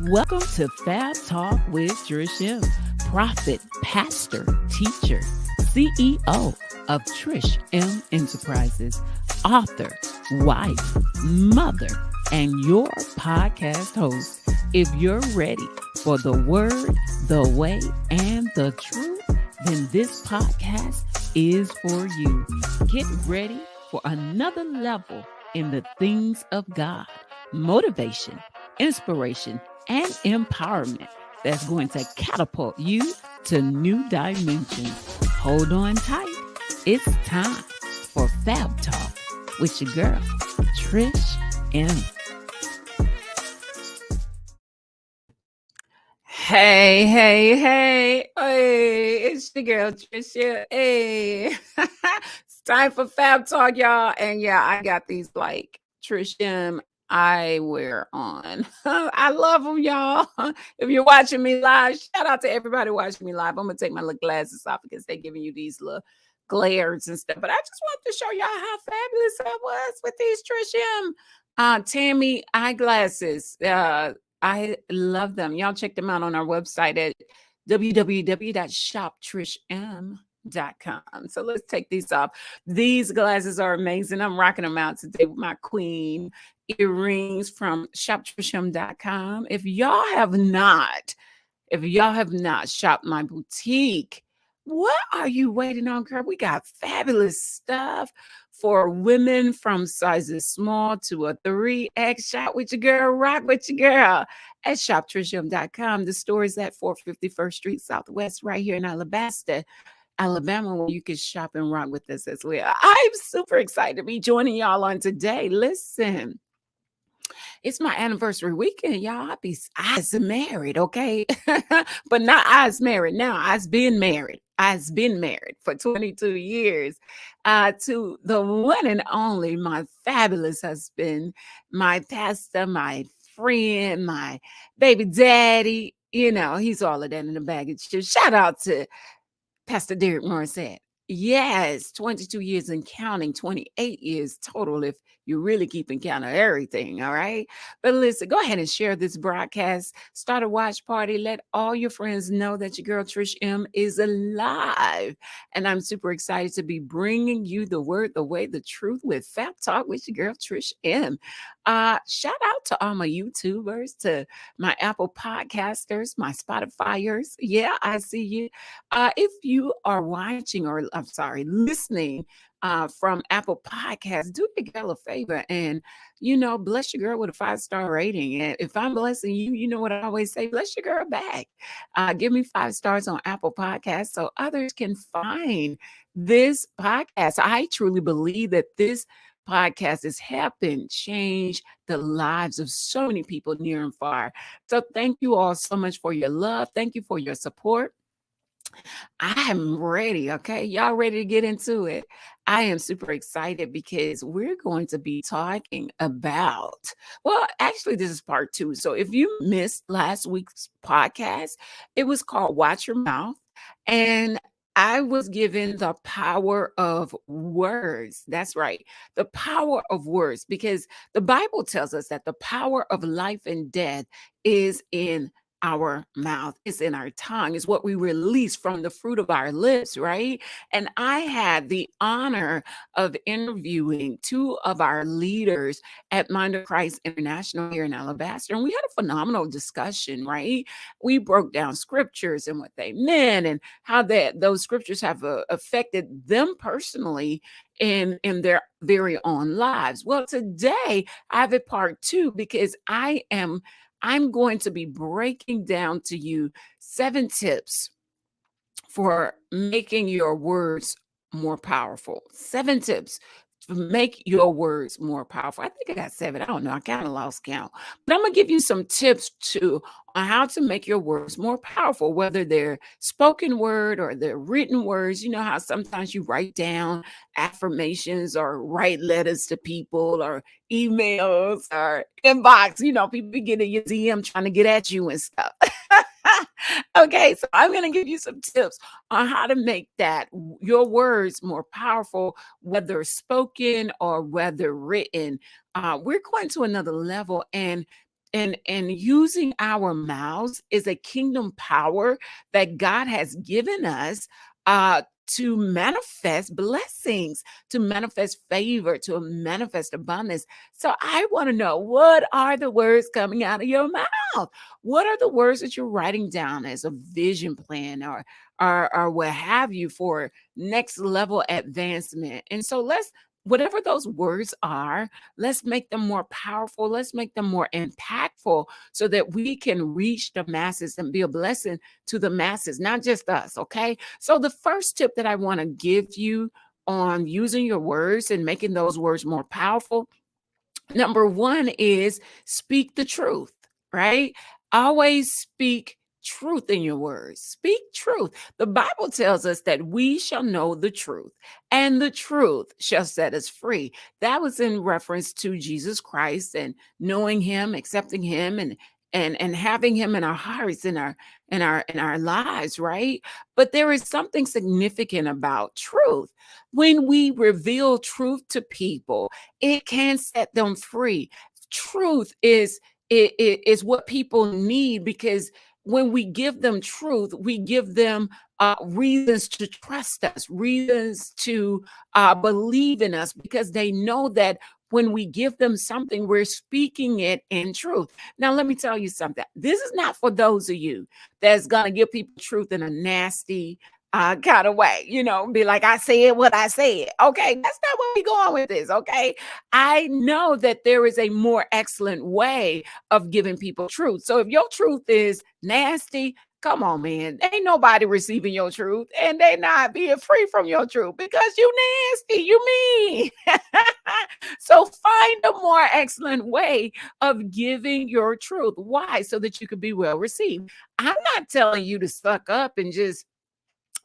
Welcome to Fab Talk with Trish, prophet, pastor, teacher, CEO of Trish M Enterprises, author, wife, mother, and your podcast host. If you're ready for the word, the way, and the truth, then this podcast is for you. Get ready for another level in the things of God, motivation, inspiration, and empowerment that's going to catapult you to new dimensions. Hold on tight. It's time for Fab Talk with your girl, Trish M. Hey, it's your girl, Trish. Hey, it's time for Fab Talk, y'all. And yeah, I got these like Trish M eyewear on. I love them, y'all. If you're watching me live, shout out to everybody watching me live. I'm going to take my little glasses off because they're giving you these little glares and stuff. But I just wanted to show y'all how fabulous I was with these Trish M Tammy eyeglasses. I love them. Y'all check them out on our website at www.shoptrishm.com. So let's take these off. These glasses are amazing. I'm rocking them out today with my queen earrings from shoptrishm.com. If y'all have not shopped my boutique, what are you waiting on, girl? We got fabulous stuff for women from sizes small to a 3X. Shop with your girl, rock with your girl at shoptrishm.com. The store is at 451st Street Southwest right here in Alabama, where you can shop and rock with us as well. I'm super excited to be joining y'all on today. Listen, it's my anniversary weekend, y'all. I's married, okay? But not I's married now. I's been married. I's been married for 22 years to the one and only, my fabulous husband, my pastor, my friend, my baby daddy. You know, he's all of that in the baggage too. Shout out to Pastor Derek Morissette. Yes, 22 years and counting, 28 years total if you're really keeping count of everything, all right? But listen, go ahead and share this broadcast. Start a watch party. Let all your friends know that your girl Trish M is alive. And I'm super excited to be bringing you the word, the way, the truth with Fab Talk with your girl Trish M. Shout out to all my YouTubers, to my Apple podcasters, my Spotifyers. Yeah, I see you. If you are watching listening from Apple Podcasts, do your girl a favor and, bless your girl with a 5-star rating. And if I'm blessing you, you know what I always say, bless your girl back. Give me 5 stars on Apple Podcasts so others can find this podcast. I truly believe that this podcast is helping change the lives of so many people near and far. So thank you all so much for your love. Thank you for your support. I'm ready. Okay. Y'all ready to get into it? I am super excited because we're going to be talking about, well, actually, this is part 2. So if you missed last week's podcast, it was called Watch Your Mouth. And I was given the power of words. That's right. The power of words, because the Bible tells us that the power of life and death is in our mouth, it's in our tongue, is what we release from the fruit of our lips, right? And I had the honor of interviewing 2 of our leaders at Mind of Christ International here in Alabaster, and we had a phenomenal discussion, right? We broke down scriptures and what they meant and how those scriptures have affected them personally in their very own lives. Well, today I have a part 2 because I'm going to be breaking down to you 7 tips for making your words more powerful. 7 tips to make your words more powerful. I think I got 7. I don't know. I kind of lost count. But I'm going to give you some tips too on how to make your words more powerful, whether they're spoken word or they're written words. You know how sometimes you write down affirmations or write letters to people or emails or inbox. People get in your DM trying to get at you and stuff. Okay, so I'm going to give you some tips on how to make your words more powerful, whether spoken or whether written. We're going to another level, and and using our mouths is a kingdom power that God has given us to manifest blessings, to manifest favor, to manifest abundance. So I want to know, what are the words coming out of your mouth? What are the words that you're writing down as a vision plan, or what have you, for next level advancement? And so let's, whatever those words are, let's make them more powerful. Let's make them more impactful so that we can reach the masses and be a blessing to the masses, not just us. Okay. So, the first tip that I want to give you on using your words and making those words more powerful, number one is speak the truth, right? Always speak truth in your words. Speak truth. The Bible tells us that we shall know the truth, and the truth shall set us free. That was in reference to Jesus Christ and knowing him, accepting him, and having him in our hearts, in our lives, right? But there is something significant about truth. When we reveal truth to people, it can set them free. Truth is what people need, because when we give them truth, we give them reasons to trust us, reasons to believe in us, because they know that when we give them something, we're speaking it in truth. Now, let me tell you something. This is not for those of you that's going to give people truth in a nasty, kind of way, be like, I said what I said. Okay, that's not where we going with this. Okay, I know that there is a more excellent way of giving people truth. So if your truth is nasty, come on, man. Ain't nobody receiving your truth, and they not being free from your truth because you nasty, you mean. So find a more excellent way of giving your truth. Why? So that you could be well received. I'm not telling you to suck up and just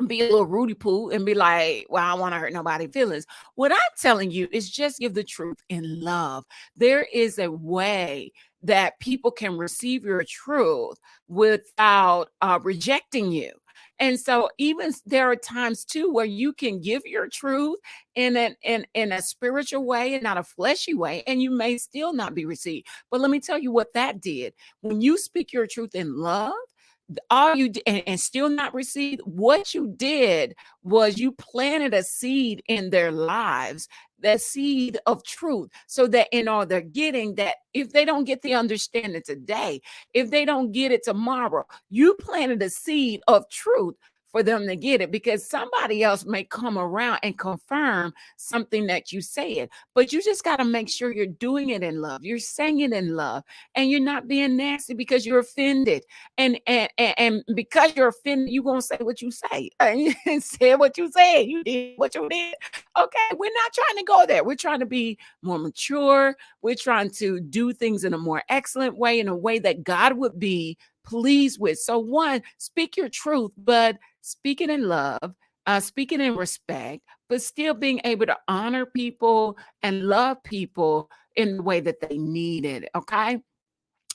be a little Rudy Poo and be like, well, I don't want to hurt nobody's feelings. What I'm telling you is just give the truth in love. There is a way that people can receive your truth without rejecting you. And so even there are times too where you can give your truth in a spiritual way and not a fleshy way, and you may still not be received. But let me tell you what that did. When you speak your truth in love, all you did, and still not received, what you did was you planted a seed in their lives, that seed of truth, so that in all they're getting, that if they don't get the understanding today, if they don't get it tomorrow, you planted a seed of truth for them to get it, because somebody else may come around and confirm something that you said. But you just got to make sure you're doing it in love, you're saying it in love, and you're not being nasty because you're offended. And because you're offended, you're gonna say what you say. And you said what you said, you did what you did. Okay, we're not trying to go there. We're trying to be more mature. We're trying to do things in a more excellent way, in a way that God would be pleased with. So, one, speak your truth, but speak it in love, speak it in respect, but still being able to honor people and love people in the way that they need it. Okay.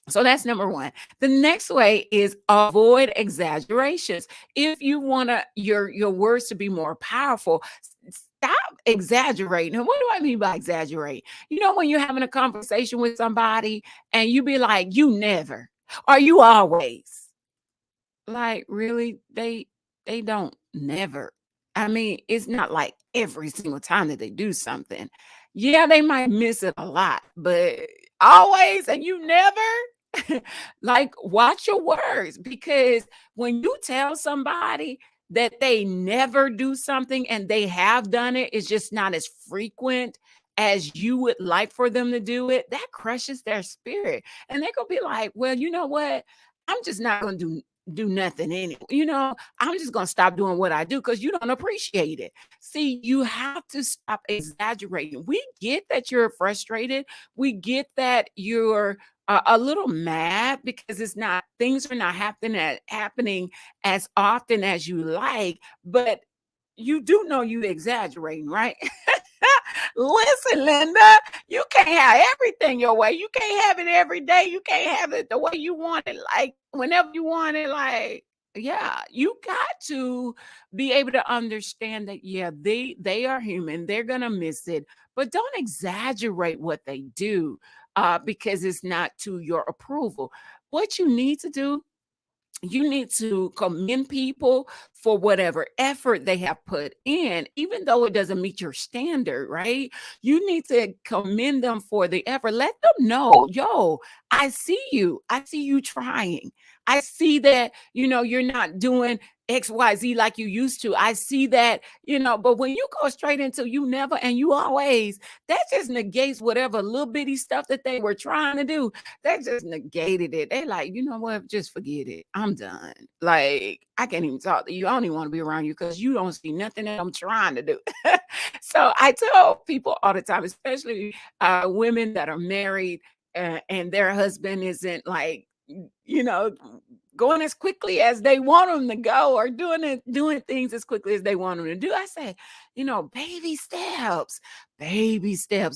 So that's number one. The next way is avoid exaggerations. If you want your words to be more powerful, stop exaggerating. And what do I mean by exaggerate? When you're having a conversation with somebody and you be like, you never, or you always. Like, really? They don't never. I mean, it's not like every single time that they do something. Yeah, they might miss it a lot, but always and you never. Like, watch your words, because when you tell somebody that they never do something and they have done it, it's just not as frequent as you would like for them to do it, that crushes their spirit. And they're gonna be like, well, you know what? I'm just not gonna do nothing anyway. I'm just gonna stop doing what I do because you don't appreciate it. See, you have to stop exaggerating. We get that you're frustrated. We get that you're a little mad because it's not things are not happening as often as you like, but you do know you exaggerating, right? Listen, Linda, you can't have everything your way. You can't have it every day. You can't have it the way you want it, like whenever you want it. Like, yeah, you got to be able to understand that, yeah, they are human. They're gonna miss it, but don't exaggerate what they do. because it's not to your approval. What you need to do, you need to commend people for whatever effort they have put in, even though it doesn't meet your standard, right? You need to commend them for the effort. Let them know, yo, I see you. I see you trying. I see that, you're not doing XYZ like you used to. I see that, but when you go straight into you never and you always, that just negates whatever little bitty stuff that they were trying to do. That just negated it. They like, you know what? Just forget it. I'm done. Like, I can't even talk to you. I don't even want to be around you because you don't see nothing that I'm trying to do. So I tell people all the time, especially women that are married and their husband isn't like, you know, going as quickly as they want them to go, or doing things as quickly as they want them to do. I say, baby steps,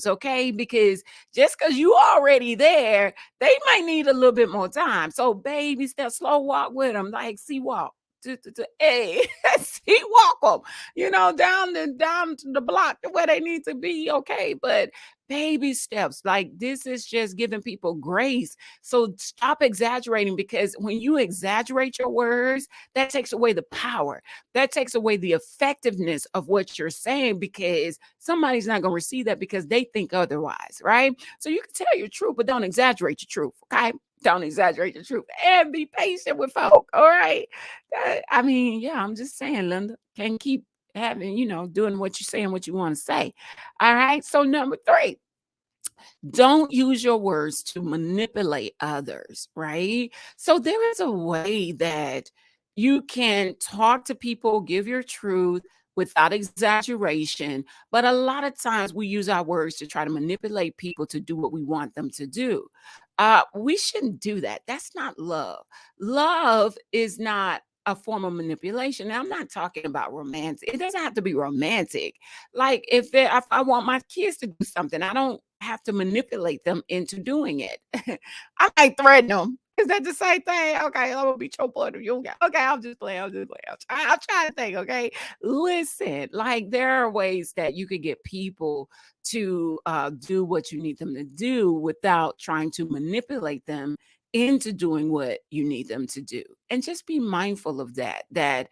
okay? Because just because you already there, they might need a little bit more time. So baby steps, slow walk with them, like see walk. Hey, see walk them, down to the block to where they need to be, okay? But baby steps, like this is just giving people grace. So stop exaggerating, because when you exaggerate your words, that takes away the power. That takes away the effectiveness of what you're saying, because somebody's not going to receive that because they think otherwise, right? So you can tell your truth, but don't exaggerate your truth, okay? Don't exaggerate the truth, and be patient with folk. All right. Yeah, I'm just saying, Linda, can't keep having, doing what you're saying, what you want to say. All right. So number 3, don't use your words to manipulate others, right? So there is a way that you can talk to people, give your truth without exaggeration. But a lot of times we use our words to try to manipulate people to do what we want them to do. We shouldn't do that. That's not love. Love is not a form of manipulation. Now, I'm not talking about romantic. It doesn't have to be romantic. Like if I want my kids to do something, I don't have to manipulate them into doing it. I might threaten them. Is that the same thing? Okay, I'm gonna beat your butt if you don't get. Okay, I'm just playing. I'm just playing. I'm trying to think. Okay, listen. Like there are ways that you could get people to do what you need them to do without trying to manipulate them into doing what you need them to do. And just be mindful of that. That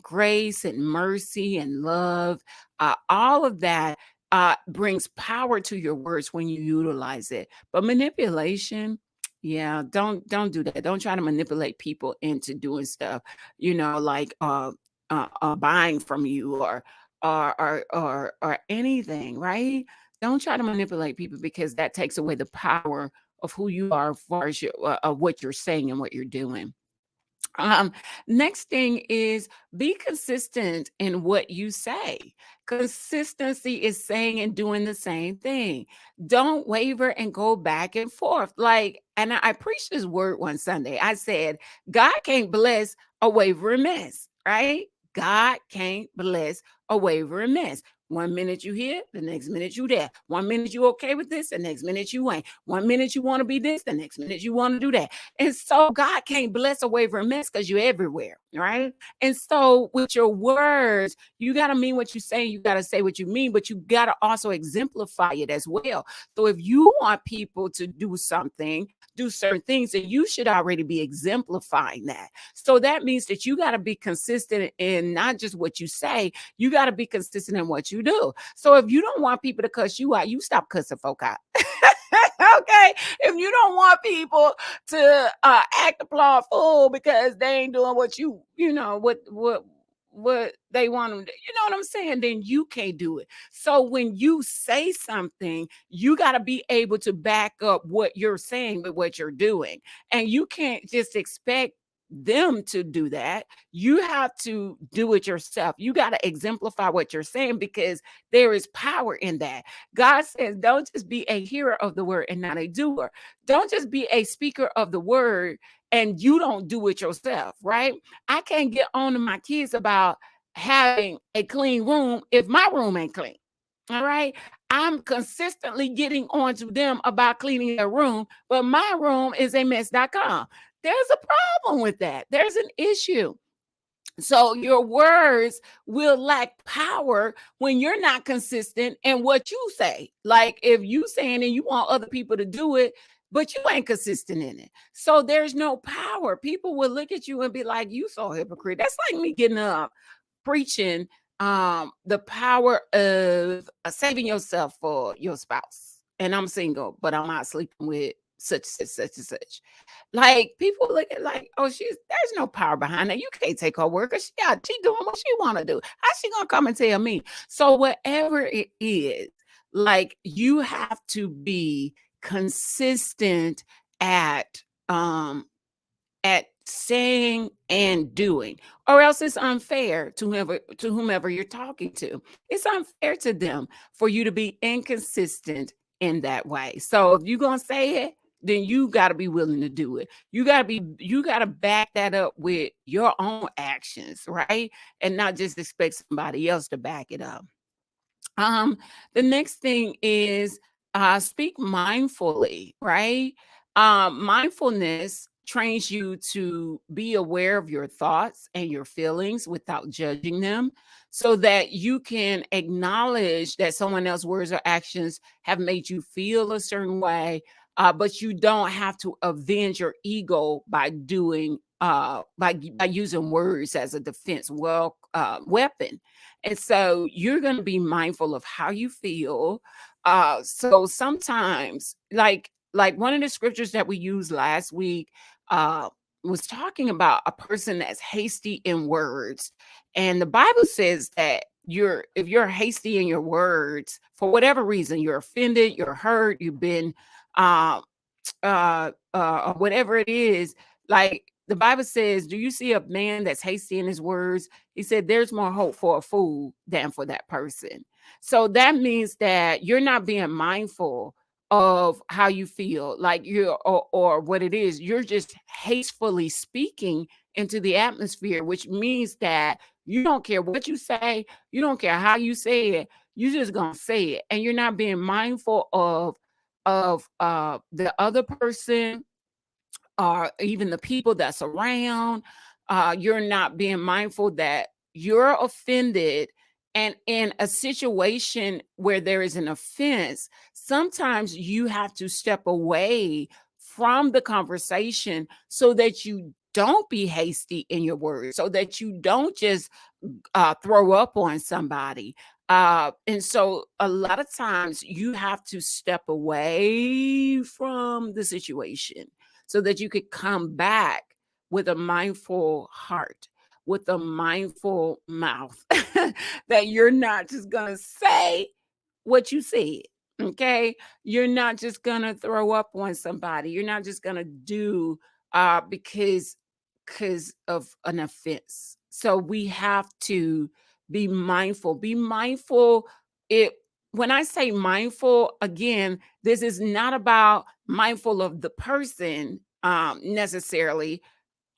grace and mercy and love, all of that brings power to your words when you utilize it. But manipulation, yeah, don't do that. Don't try to manipulate people into doing stuff, like buying from you, or anything, right? Don't try to manipulate people, because that takes away the power of who you are, as far as of what you're saying and what you're doing. Um, Next thing is, be consistent in what you say. Consistency is saying and doing the same thing. Don't waver and go back and forth. And I preached this word one Sunday. I said, God can't bless a wavering mess, right? God can't bless a wavering mess. One minute you here, the next minute you there. One minute you okay with this, the next minute you ain't. One minute you want to be this, the next minute you want to do that. And so God can't bless a wavering mess because you're everywhere, right? And so with your words, you got to mean what you say. You got to say what you mean, but you got to also exemplify it as well. So if you want people to do something, do certain things, then you should already be exemplifying that. So that means that you got to be consistent in not just what you say, you got to be consistent in what you do. So if you don't want people to cuss you out, you stop cussing folk out. Okay, if you don't want people to act a plot fool because they ain't doing what what they want them to, you know what I'm saying, then you can't do it. So when you say something, you got to be able to back up what you're saying with what you're doing. And you can't just expect them to do that. You have to do it yourself. You got to exemplify what you're saying, because there is power in that. God says, don't just be a hearer of the word and not a doer. Don't just be a speaker of the word and you don't do it yourself, right? I can't get on to my kids about having a clean room if my room ain't clean. All right. I'm consistently getting on to them about cleaning their room, but my room is a mess.com. There's a problem with that. There's an issue. So your words will lack power when you're not consistent in what you say. Like if you saying and you want other people to do it, but you ain't consistent in it. So there's no power. People will look at you and be like, you so hypocrite. That's like me getting up preaching the power of saving yourself for your spouse. And I'm single, but I'm not sleeping with such and such. Like people look at like, oh, there's no power behind that. You can't take her word because she doing what she want to do. How she gonna come and tell me? So whatever it is, like you have to be consistent at um at saying and doing, or else it's unfair to whomever you're talking to. It's unfair to them for you to be inconsistent in that way. So if you're gonna say it, then you got to be willing to do it. You got to back that up with your own actions, right? And not just expect somebody else to back it up. Um, the next thing is speak mindfully, right? Mindfulness trains you to be aware of your thoughts and your feelings without judging them so that you can acknowledge that someone else's words or actions have made you feel a certain way, but you don't have to avenge your ego by doing by using words as a defense weapon. And so you're going to be mindful of how you feel. So sometimes, like one of the scriptures that we used last week, uh, was talking about a person that's hasty in words. And the Bible says that if you're hasty in your words, for whatever reason, you're offended, you're hurt, you've been uh, or whatever it is, like the Bible says, do you see a man that's hasty in his words? He said, there's more hope for a fool than for that person. So that means that you're not being mindful of how you feel, like or what it is. You're just hastefully speaking into the atmosphere, which means that you don't care what you say, you don't care how you say it, you're just gonna say it, and you're not being mindful of the other person or even the people that's around. You're not being mindful that you're offended. And in a situation where there is an offense, sometimes you have to step away from the conversation so that you don't be hasty in your words, so that you don't just throw up on somebody. And so a lot of times you have to step away from the situation so that you could come back with a mindful heart, with a mindful mouth, that you're not just going to say what you said. Okay. You're not just going to throw up on somebody. You're not just going to do because of an offense. So we have to be mindful. Be mindful. It When I say mindful, again, this is not about mindful of the person necessarily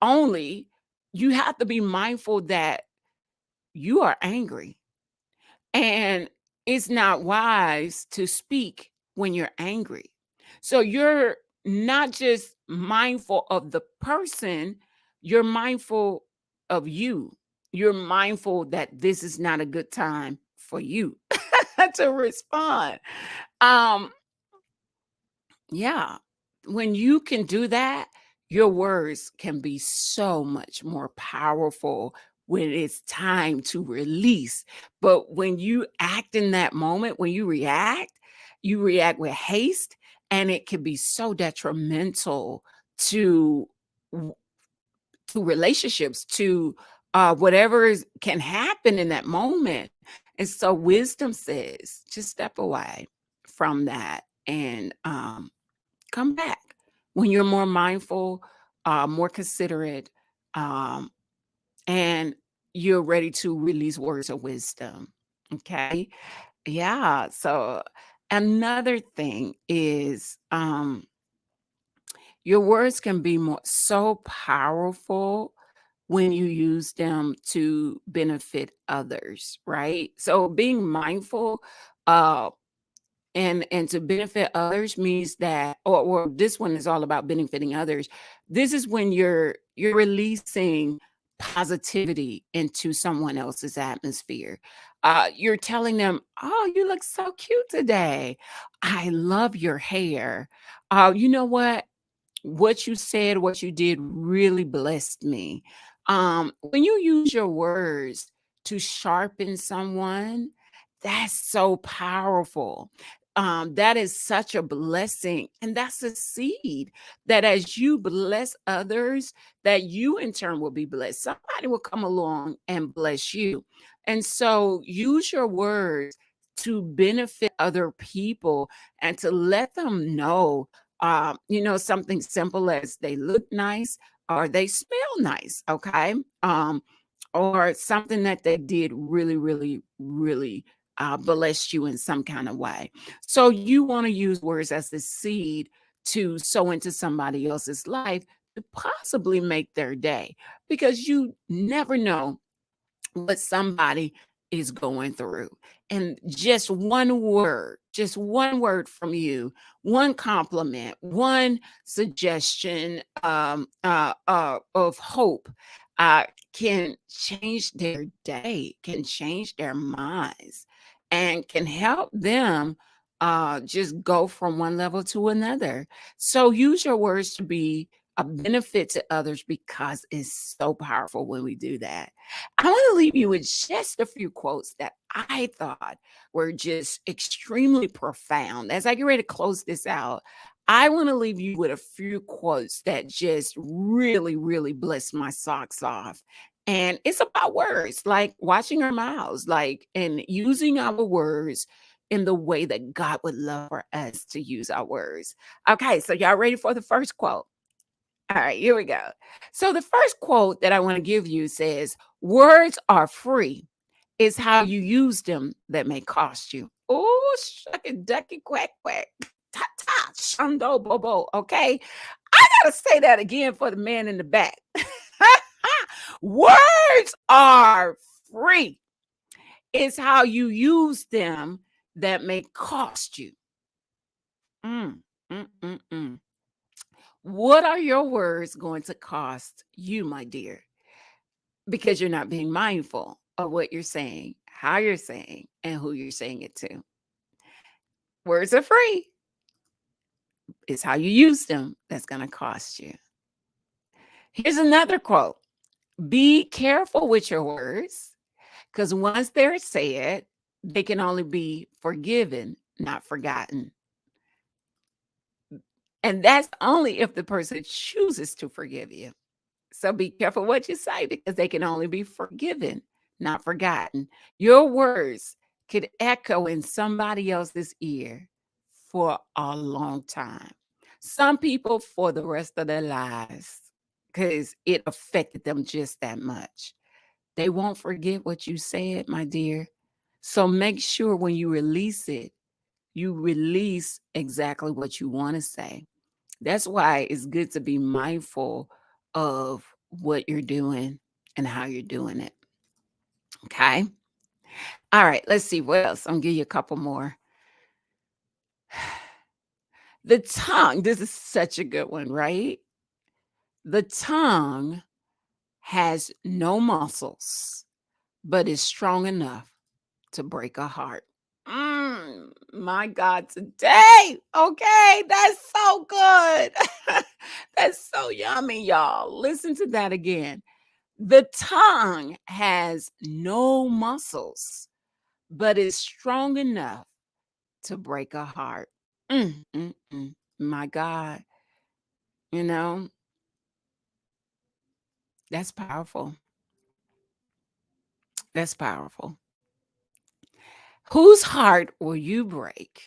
only. You have to be mindful that you are angry, and it's not wise to speak when you're angry. So you're not just mindful of the person, you're mindful of you. You're mindful that this is not a good time for you to respond. Um, yeah. When you can do that, your words can be so much more powerful when it's time to release. But when you act in that moment, when you react with haste, and it can be so detrimental to to relationships, to can happen in that moment. And so wisdom says, just step away from that and come back when you're more mindful, more considerate, um, and you're ready to release words of wisdom. Okay. Yeah. So another thing is your words can be so powerful when you use them to benefit others, right? So being mindful uh and to benefit others means that, or this one is all about benefiting others. This is when you're releasing positivity into someone else's atmosphere. You're telling them, "Oh, you look so cute today. I love your hair. You know what you said, what you did really blessed me." When you use your words to sharpen someone, that's so powerful. That is such a blessing. And that's a seed that as you bless others, that you in turn will be blessed. Somebody will come along and bless you. And so use your words to benefit other people and to let them know something simple as they look nice or they smell nice, okay? Or something that they did really, really, really bless you in some kind of way. So you want to use words as a seed to sow into somebody else's life to possibly make their day because you never know what somebody is going through. And just one word from you, one compliment, one suggestion of hope uh, can change their day, can change their minds, and can help them just go from one level to another. So use your words to be a benefit to others because it's so powerful when we do that. I want to leave you with just a few quotes that I thought were just extremely profound. As I get ready to close this out, I want to leave you with a few quotes that just really, really bless my socks off. And it's about words, like watching our mouths, like, and using our words in the way that God would love for us to use our words. Okay, so y'all ready for the first quote? All right, here we go. So the first quote that I want to give you says, "Words are free. It's how you use them that may cost you." Oh, shucky ducky quack quack. Ta ta shundo bobo. Okay. I gotta say that again for the man in the back. Words are free. It's how you use them that may cost you. Mm, mm, mm, mm. What are your words going to cost you, my dear? Because you're not being mindful of what you're saying, how you're saying, and who you're saying it to. Words are free. It's how you use them that's going to cost you. Here's another quote. Be careful with your words because once they're said, they can only be forgiven, not forgotten. And that's only if the person chooses to forgive you. So be careful what you say because they can only be forgiven, not forgotten. Your words could echo in somebody else's ear for a long time. Some people for the rest of their lives because it affected them just that much. They won't forget what you said, my dear. So make sure when you release it, you release exactly what you want to say. That's why it's good to be mindful of what you're doing and how you're doing it. Okay. All right. Let's see what else. I'm gonna give you a couple more. The tongue. This is such a good one, right? The tongue has no muscles, but is strong enough to break a heart. My God, today. Okay, that's so good. That's so yummy, y'all. Listen to that again. The tongue has no muscles, but is strong enough to break a heart. My God, you know, that's powerful. That's powerful. Whose heart will you break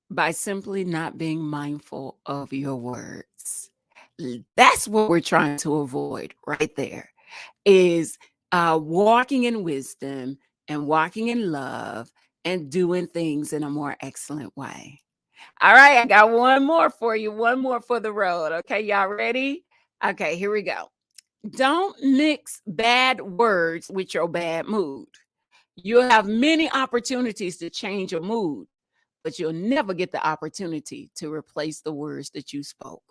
by simply not being mindful of your words? That's what we're trying to avoid right there. Is walking in wisdom and walking in love and doing things in a more excellent way. All right, I got one more for you, one more for the road. Okay, y'all ready? Okay, here we go. Don't mix bad words with your bad mood. You'll have many opportunities to change your mood, but you'll never get the opportunity to replace the words that you spoke.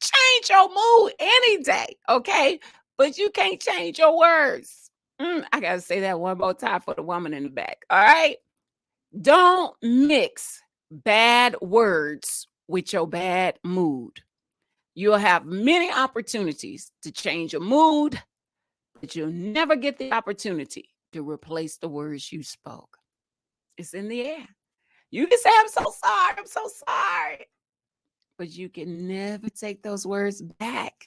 Change change your mood any day, okay? But you can't change your words. I got to say that one more time for the woman in the back, all right? Don't mix bad words with your bad mood. You'll have many opportunities to change your mood, but you'll never get the opportunity to replace the words you spoke. It's in the air. You can say, I'm so sorry. But you can never take those words back.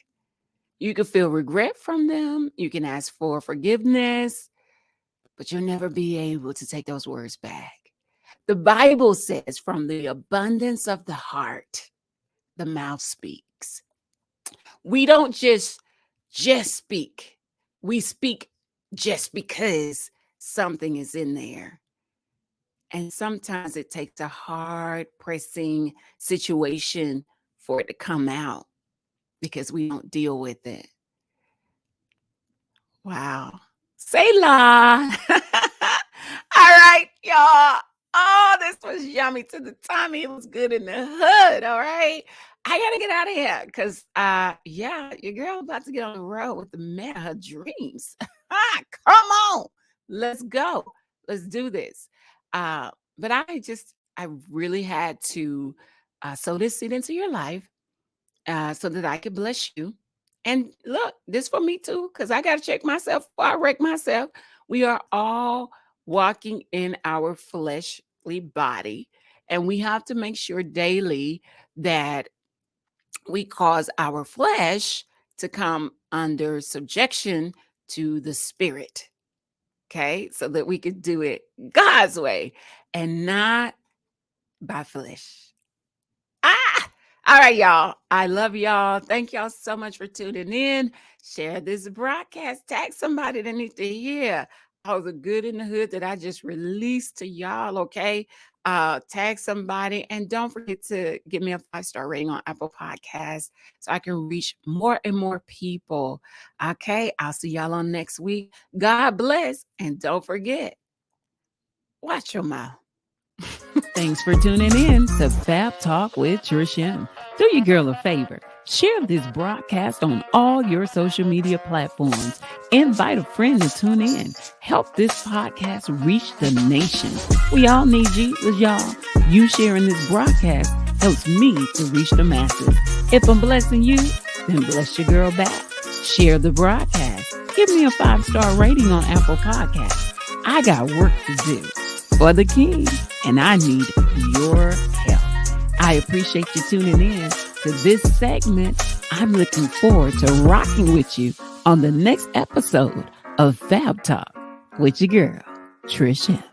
You can feel regret from them. You can ask for forgiveness, but you'll never be able to take those words back. The Bible says, from the abundance of the heart, the mouth speaks. We don't just speak. We speak just because something is in there. And sometimes it takes a hard pressing situation for it to come out because we don't deal with it. Wow. Say la. All right, y'all. Oh, this was yummy to the tummy. It was good in the hood. All right. I got to get out of here because, your girl about to get on the road with the man of her dreams. Come on. Let's go. Let's do this. But I really had to sow this seed into your life so that I could bless you. And look, this for me too, because I got to check myself before I wreck myself. We are all walking in our fleshly body, and we have to make sure daily that we cause our flesh to come under subjection to the spirit. Okay, so that we could do it God's way and not by flesh. All right, y'all. I love y'all. Thank y'all so much for tuning in. Share this broadcast. Tag somebody that needs to hear all the good in the hood that I just released to y'all, okay? Tag somebody. And don't forget to give me a 5-star rating on Apple Podcasts so I can reach more and more people. Okay? I'll see y'all on next week. God bless. And don't forget, watch your mouth. Thanks for tuning in to Fab Talk with Trish. Do your girl a favor. Share this broadcast on all your social media platforms. Invite a friend to tune in. Help this podcast reach the nation. We all need Jesus, y'all. You sharing this broadcast helps me to reach the masses. If I'm blessing you, then bless your girl back. Share the broadcast. Give me a 5-star rating on Apple Podcasts. I got work to do for the King, and I need your help. I appreciate you tuning in to this segment. I'm looking forward to rocking with you on the next episode of Fab Talk with your girl, Trish.